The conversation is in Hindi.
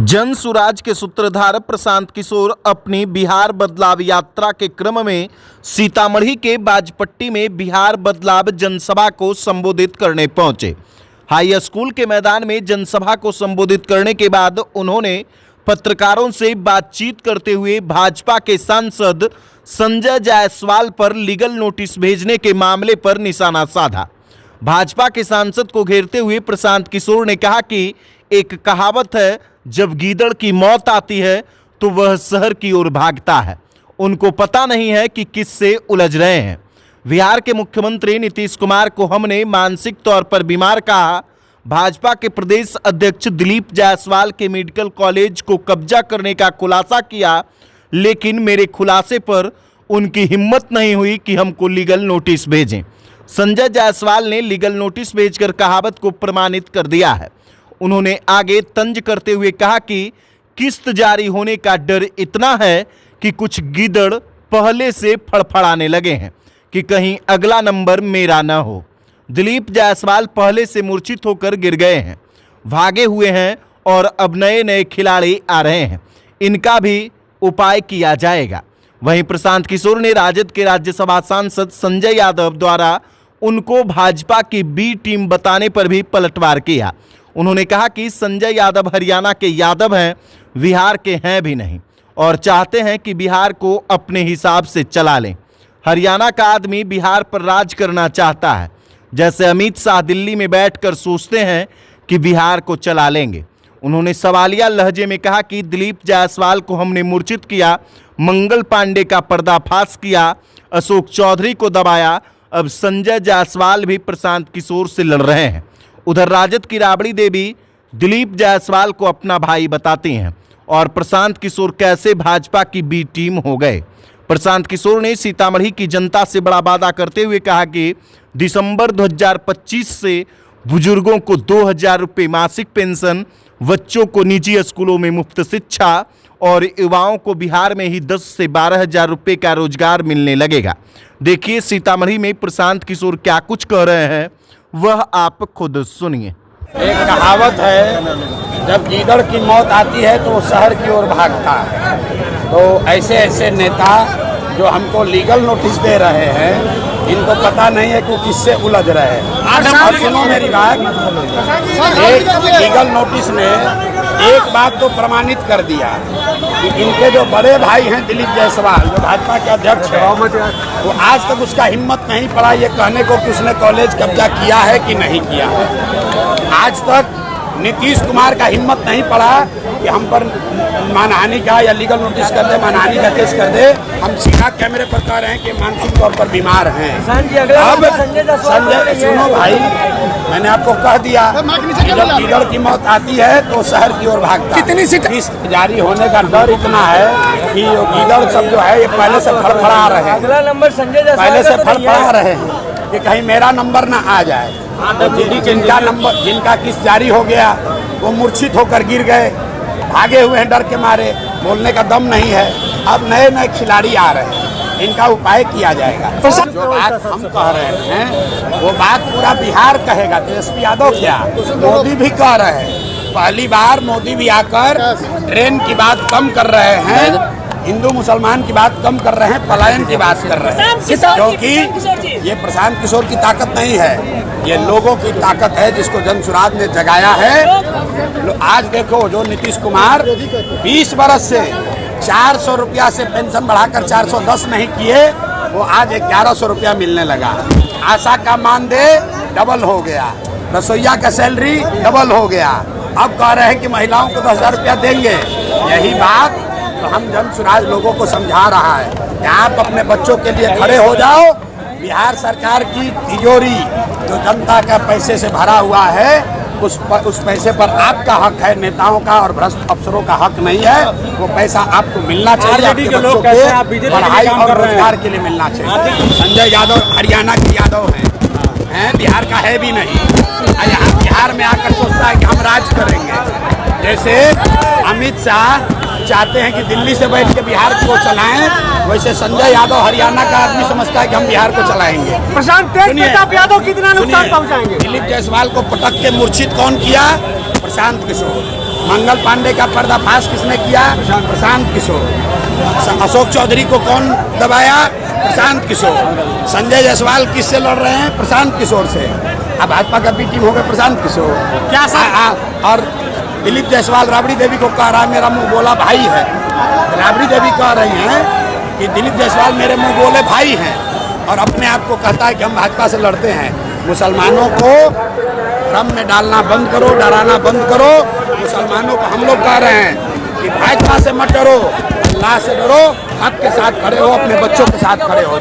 जन सुराज के सूत्रधार प्रशांत किशोर अपनी बिहार बदलाव यात्रा के क्रम में सीतामढ़ी के बाजपट्टी में बिहार बदलाव जनसभा को संबोधित करने पहुंचे। हाई स्कूल के मैदान में जनसभा को संबोधित करने के बाद उन्होंने पत्रकारों से बातचीत करते हुए भाजपा के सांसद संजय जायसवाल पर लीगल नोटिस भेजने के मामले पर निशाना साधा। भाजपा के सांसद को घेरते हुए प्रशांत किशोर ने कहा कि एक कहावत है, जब गीदड़ की मौत आती है तो वह शहर की ओर भागता है। उनको पता नहीं है कि किससे उलझ रहे हैं। बिहार के मुख्यमंत्री नीतीश कुमार को हमने मानसिक तौर पर बीमार कहा। भाजपा के प्रदेश अध्यक्ष दिलीप जायसवाल के मेडिकल कॉलेज को कब्जा करने का खुलासा किया, लेकिन मेरे खुलासे पर उनकी हिम्मत नहीं हुई कि हमको लीगल नोटिस भेजें। संजय जायसवाल ने लीगल नोटिस भेजकर कहावत को प्रमाणित कर दिया है। उन्होंने आगे तंज करते हुए कहा कि किस्त जारी होने का डर इतना है कि कुछ गीदड़ पहले से फड़फड़ाने लगे हैं कि कहीं अगला नंबर मेरा न हो। दिलीप जायसवाल पहले से मूर्छित होकर गिर गए हैं, भागे हुए हैं और अब नए नए खिलाड़ी आ रहे हैं। इनका भी उपाय किया जाएगा। वहीं प्रशांत किशोर ने राजद के राज्यसभा सांसद संजय यादव द्वारा उनको भाजपा की बी टीम बताने पर भी पलटवार किया। उन्होंने कहा कि संजय यादव हरियाणा के यादव हैं, बिहार के हैं भी नहीं, और चाहते हैं कि बिहार को अपने हिसाब से चला लें। हरियाणा का आदमी बिहार पर राज करना चाहता है, जैसे अमित शाह दिल्ली में बैठकर सोचते हैं कि बिहार को चला लेंगे। उन्होंने सवालिया लहजे में कहा कि दिलीप जायसवाल को हमने मूर्छित किया, मंगल पांडे का पर्दाफाश किया, अशोक चौधरी को दबाया, अब संजय जायसवाल भी प्रशांत किशोर से लड़ रहे हैं। उधर राजद की राबड़ी देवी दिलीप जायसवाल को अपना भाई बताती हैं और प्रशांत किशोर कैसे भाजपा की बी टीम हो गए। प्रशांत किशोर ने सीतामढ़ी की जनता से बड़ा वादा करते हुए कहा कि दिसंबर 2025 से बुजुर्गों को 2000 रुपये मासिक पेंशन, बच्चों को निजी स्कूलों में मुफ्त शिक्षा और युवाओं को बिहार में ही 10 से 12 हज़ार रुपये का रोजगार मिलने लगेगा। देखिए सीतामढ़ी में प्रशांत किशोर क्या कुछ कह रहे हैं, वह आप खुद सुनिए। एक कहावत है, जब गीदड़ की मौत आती है तो वो शहर की ओर भागता है। तो ऐसे ऐसे नेता जो हमको लीगल नोटिस दे रहे हैं, इनको पता नहीं है कि किससे उलझ रहे हैं। और सुनो मेरी बात, एक लीगल नोटिस ने एक बात तो प्रमाणित कर दिया कि इनके जो बड़े भाई हैं दिलीप जायसवाल, जो भाजपा के अध्यक्ष हैं, वो आज तक उसका हिम्मत नहीं पड़ा ये कहने को कि उसने कॉलेज कब्जा किया है कि नहीं किया। आज तक नीतीश कुमार का हिम्मत नहीं पड़ा कि हम पर मानहानि का या लीगल नोटिस कर दे, मानहानि का केस कर दे। हम सीधा कैमरे पर कह रहे हैं कि मानसिक तौर पर बीमार हैं। अब संजय, सुनो भाई, मैंने आपको कह दिया कि जब गीदड़ की मौत आती है तो शहर की ओर भागता है। कितनी किस्त जारी होने का डर इतना है कि गीदड़ सब जो है ये पहले से फड़फड़ा रहे हैं, अगला नंबर संजय पहले से फड़फड़ा रहे हैं कि कहीं मेरा नंबर ना आ जाए। तो जिनका किस्त जारी हो गया वो मूर्छित होकर गिर गए, भागे हुए हैं डर के मारे, बोलने का दम नहीं है। अब नए नए खिलाड़ी आ रहे हैं, इनका उपाय किया जाएगा। जो बात हम कह रहे हैं वो बात पूरा बिहार कहेगा। तेजस्वी यादव क्या, मोदी भी कह रहे हैं। पहली बार मोदी भी आकर ट्रेन की बात कम कर रहे हैं, हिंदू मुसलमान की बात कम कर रहे हैं, पलायन की बात कर रहे हैं। क्योंकि ये प्रशांत किशोर की ताकत नहीं है, ये लोगों की ताकत है जिसको जन सुराज ने जगाया है। आज देखो, जो नीतीश कुमार 20 बरस से 400 रुपया से पेंशन बढ़ाकर 410 नहीं किए, वो आज 1100 रुपया मिलने लगा। आशा का मानदेय डबल हो गया, रसोईया का सैलरी डबल हो गया। अब कह रहे हैं कि महिलाओं को 10,000 रुपया देंगे। यही बात तो हम जन सुराज लोगों को समझा रहा है कि आप अपने बच्चों के लिए खड़े हो जाओ। बिहार सरकार की तिजोरी जो जनता का पैसे से भरा हुआ है, उस पैसे पर आपका हक है, नेताओं का और भ्रष्ट अफसरों का हक नहीं है। वो पैसा आपको मिलना चाहिए, आपके बच्चों के पढ़ाई और रोजगार के लिए मिलना चाहिए। संजय यादव हरियाणा के यादव हैं, बिहार का है भी नहीं। यहाँ बिहार में आकर सोचता है कि हम राज करेंगे। जैसे अमित शाह चाहते हैं कि दिल्ली से बैठ के बिहार को चलाएं, वैसे संजय यादव हरियाणा का आदमी समझता है कि हम बिहार को चलाएंगे। प्रशांत यादव कितना नुकसान पहुंचाएंगे? दिलीप जायसवाल को पटक के मूर्छित कौन किया? प्रशांत किशोर। मंगल पांडे का पर्दाफाश किसने किया? प्रशांत किशोर। अशोक चौधरी को कौन दबाया? प्रशांत किशोर। संजय जायसवाल किससे लड़ रहे हैं? प्रशांत किशोर से। अब भाजपा का बी टीम हो गया प्रशांत किशोर। क्या और दिलीप जायसवाल राबड़ी देवी को कह रहा है मेरा मुंह बोला भाई है। राबड़ी देवी कह रही हैं कि दिलीप जायसवाल मेरे मुंह बोले भाई हैं, और अपने आप को कहता है कि हम भाजपा से लड़ते हैं। मुसलमानों को भ्रम में डालना बंद करो, डराना बंद करो। मुसलमानों को हम लोग कह रहे हैं कि भाजपा से मत डरो, अल्लाह से डरो, हक के साथ खड़े हो, अपने बच्चों के साथ खड़े हो।